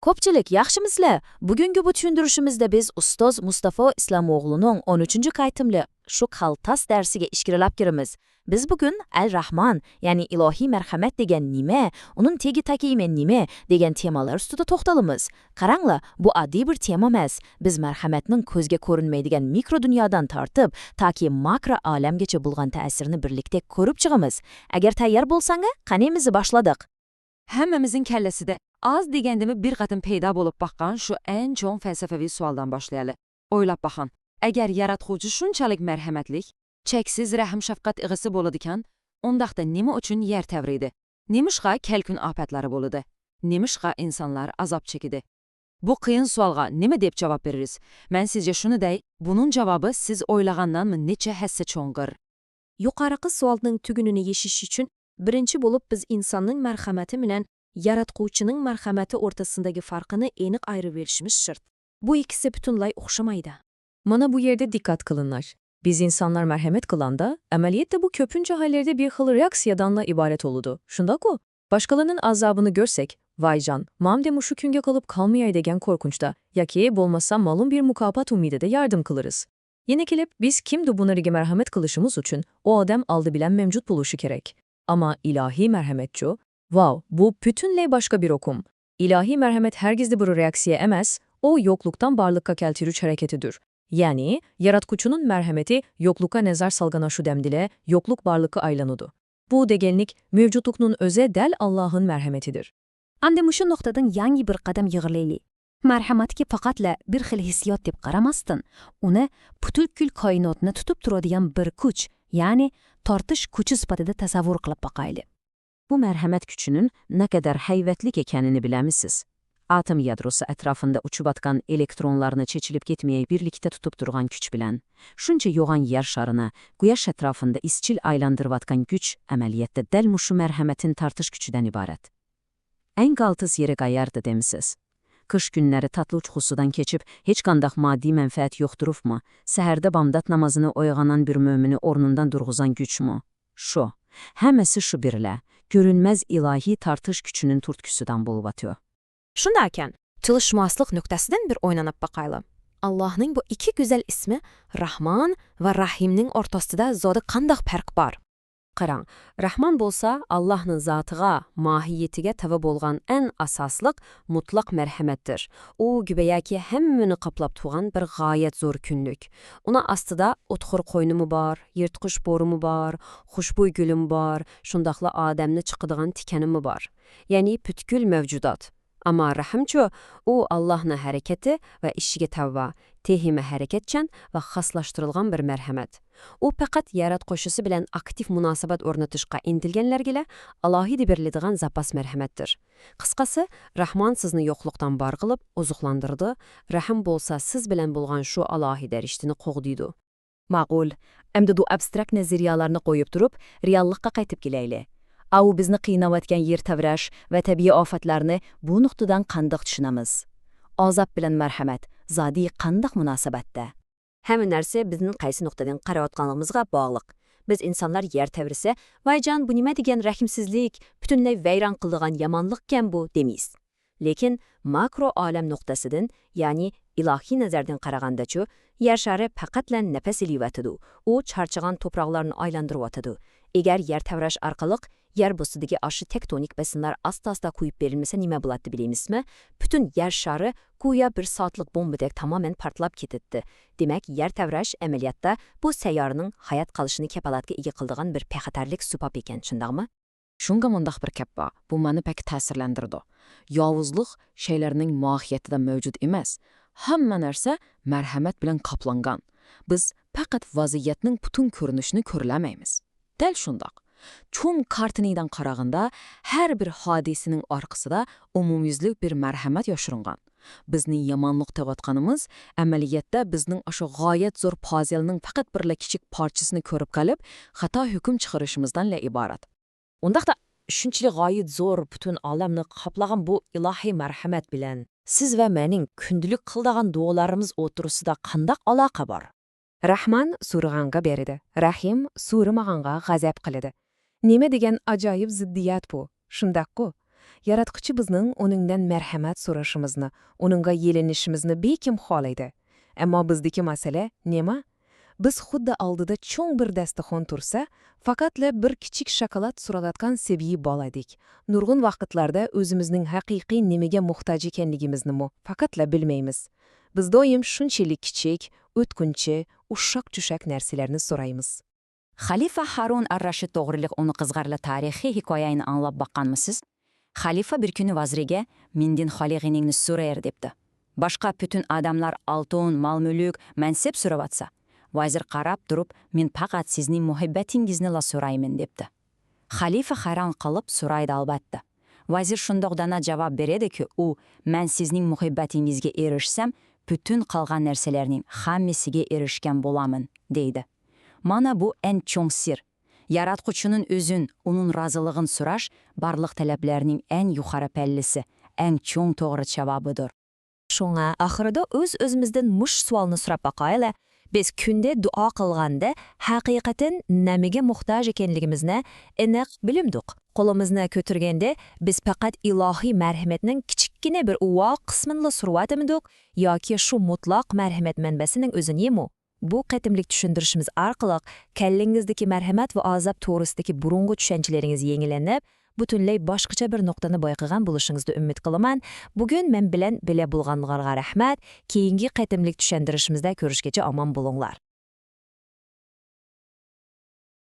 Ko'pchilik, yaxshimisizlar? Bugungi bu tushuntirishimizda biz ustoz Mustafa Islamoğlu'nun 13. qaytimli shu qaltas darsiga ishkirilab kiramiz. Biz bugun Al-Rahman, ya'ni ilohiy marhamat degan nima, uning tegi takimi nima degan temalar ustida to'xtalamiz. Qaranglar, bu oddiy bir tema emas. Biz marhamatning ko'zga ko'rinmaydigan mikro dunyodan tortib, toki makro olamgacha bo'lgan ta'sirini birlikda ko'rib chiqamiz. Agar tayyor bo'lsangiz, qaniyimizni boshladik. Hammamizning kallasida az degandimi bir qatim paydo bo'lib baqqan shu eng cho'ng falsafaviy savoldan boshlaylik. O'ylab baqing. Agar yaratuvchi shunchalik marhamatlik, cheksiz rahm shafqat ig'isi bo'ladigan, undaqda nima uchun yer tavraydi? Nemishqa kelkun ofatlari bo'ladi? Nemishqa insonlar azob chekidi? Bu qiyin savolga nima deb javob berasiz? Men sizga shuni dey, buning javobi siz o'ylagandan necha hassa cho'ng'ir. Yuqoriqi savolning tugunini yeshish uchun birinchi bo'lib biz insonning marhamati bilan yaratuvchining marhamati o'rtasidagi farqini aniq ayirib berishimiz shart. Bu ikkisi butunlay o'xshamaydi. Mana bu yerde dikkat kılınlar. Biz insanlar merhamet kılanda, ameliyette bu köpünce hallerde bir xil reaksiyadanla ibaret oludu. Şundak o, başkalarının azabını görsek, vay can, mamde muşu künge kalıp kalmayay degen korkunçta, ya ki bolmasa malum bir mukapat umide de yardım kılırız. Yine kelip biz kimdi bunları merhamet kılışımız için o adam aldı bilen mevcut buluşu gerek. Ama ilahi merhametçu, wow, bu bütünle başka bir okum. İlahi merhamet herkeste bu reaksiye emez, o yokluktan barlıkka keltirüç hareketidir. Yani, yaratkuçunun merhameti yoklukka nezar salgana şu demdile, yokluk barlıkı aylanudu. Bu degelnik, mevcutluknun öze del Allah'ın merhametidir. Andi mushu nuqtadan yangi bir qadam yig'irlaylik. Marhamatga faqatla bir xil hissiyot deb qaramasdan, uni butkul koinotni tutib turadigan bir kuch, ya'ni tortish kuchi sifatida tasavvur qilib boqaylik. Bu merhamet gücünün ne kadar hayvetlik ekenini bilemisiz? Atom yadrosu etrafında uçup atkan elektronlarını çeçilip gitmeye birlikte tutup durgan güç bilen, şunca yoğan yer şarını, güyaş etrafında isçil aylandırıp atkan güç, əməliyyətdə dəl muşu merhametin tartış gücüden ibaret. En qaltız yeri qayardı demisiz. Kış günləri tatlı uçğusudan keçip, heç qandaq maddi mənfəət yoxdurufmu, səhərdə bamdat namazını oyğanan bir mümini ornundan durğuzan güç mü? Şu, həməsi şu birlə, görünməz ilahi tartış gücünün turtküsüdən bulup atıyor. Shundakan, tilishmaslik nuqtasidan bir o'ynanib baqayli. Allohning bu ikki go'zal ismi Rahman va Rahimning o'rtasida zodi qandoq farq bor? Qarang, Rahman bo'lsa Allohning zotiga, mohiyatiga tava bo'lgan eng asosliq mutlaq marhamatdir. U gubayaki hammani qoplab turgan bir g'oyat zo'r kunlik. Uni ostida o'txur qo'ynimi bor, yirtqish bo'rimi bor, xushbo'y gulim bor, shundoqla odamni chiqadigan tikanimi bor. Ya'ni butkul mavjudot. Ama rahimchu, u Allah'ın hareketi ve işige tavva, tehime hareketçen ve xaslashtirilgan bir merhamet. U faqat yaratqushisi bilan aktiv munosabat o'rnatishga intilganlarga alohida beriladigan zapas marhamatdir. Qisqasi, Rahman sizni yo'qlikdan bor qilib, oziqlantirdi, Rahim bo'lsa siz bilan bo'lgan shu alohida rishtini qo'g'diydi. Ma'qul, endi bu abstrakt nazariyalarni qo'yib turib, reallikqa qaytib kelaylik. Au bizni qiynayotgan yer tavrash va tabiiy ofatlarni bu nuqtadan qandoq tushunamiz? Azob bilan marhamat, zodi qandoq munosabatda? Hamma narsa bizning qaysi nuqtadan qarayotganligimizga bog'liq. Biz insonlar yer tavrisa, "Vayjon, bu nima degan rahimsizlik, butunlay vayron qiladigan yomonlikkan bu" demaymiz. Lekin makro olam nuqtasidan, ya'ni ilohiy nazardan qaraganda-chu, yer shari faqatla nafas ilyotidi. U charchagan to'proqlarni aylantirib Eğer yer tavrash orqali yer bostidagi aşı tektonik besinlar asta-asta qo'yib berilmasa nima bo'ladi bilamizmi? Bütün yer shari go'yo bir soatlik bombadek tamamen portlab ketdi. Demak, yer tavrash amaliyotda bu sayyoraning hayot qolishini kapolatga ega qiladigan bir bexatarlik sabab ekan, shundaqmi? Shunga mundaq bir gap bor. Bu meni pek ta'sirlantirdi. Yovuzlik shaylarning mohiyatida mavjud emas. Hamma narsa marhamat bilan qoplangan. Biz faqat vaziyatning butun ko'rinishini ko'rlamaymiz. Dal shundoq. Cho'ng kartinidan qaraganda har bir hodisaning orqasida umumyuzlik bir marhamat yoshiringan. Bizning yomonlik tayotganimiz amaliyotda bizning o'sha g'oyat zo'r puzelning faqat birla kichik parchasini ko'rib qolib, xato hukm chiqarishimizdan iborat. Undaqda shunchalik g'oyat zo'r butun olamni qoplagan bu ilohiy marhamat bilan siz va mening kundalik qiladigan duolarimiz o'tirisida qandoq aloqa bor? Rahman so'rag'anga beradi, Rahim so'ramag'anga g'azab qiladi. Nima degan ajoyib ziddiyat bu? Shundaq-ku. Yaratqıcı bizning onundan merhamet so'rashimizni, onunga yelinishimizni bekim xohlaydi. Ammo bizdeki masala nima? Biz xuddi oldida cho'ng bir dasturxon tursa, faqatla bir kichik shokolad so'ralayotgan sebiy boladik. Nurg'un vaqtlarda o'zimizning haqiqiy nimaga muhtoj ekanligimizni faqatla bilmaymiz. Biz doim shunchalik kichik, o'tkinchi, ushshaq-chushaq narsalarni so'raymiz. Xalifa Harun ar-Rashid to'g'riliq uni qiziqarli tarixiy hikoyani anglab baqqanmisiz? Xalifa bir kuni vaziriga "Mendin xolig'iningni so'rayar" debdi. Boshqa bütün odamlar oltin, mol-mulk, mansab so'ravatsa, vazir qarab turib, "Men faqat sizning muhabbatingizni la so'rayman" debdi. Xalifa hayron qolib so'raydi albatta. Vazir shundoqdana javob beradi-ki, u "Men sizning muhabbatingizga erishsam, bütün qolgan narsalarning hammasiga erishgan bo'laman" deydi. Mana bu en cho'ng sir. Yaratquchining o'zin, uning rozilig'ini so'rash barliq talablarning en yuqori pallisi, en cho'ng to'g'ri javobidir. Шуңа, ахырда o'z-o'zimizdan mush savolni so'rab baqaylik. Biz kunda duo qilganda haqiqatan namiga muhtoj ekanligimizni aniq bilimdik. Qo'limizni ko'targanda biz faqat ilohiy marhamatning kichikgina bir uvoq qismini so'rayotimidik yoki shu mutlaq marhamat manbasining o'zini Bu qatimlik tushuntirishimiz orqali kallingizdagi marhamat va azob to'g'risidagi burungi tushunchalaringiz yangilanib, butunlay boshqacha bir nuqtani boyqagan bo'lishingizni umid qilaman. Bugun men bilan bila bo'lganlarga rahmat. Keyingi qatimlik tushuntirishimizda ko'rishgacha omon bo'linglar.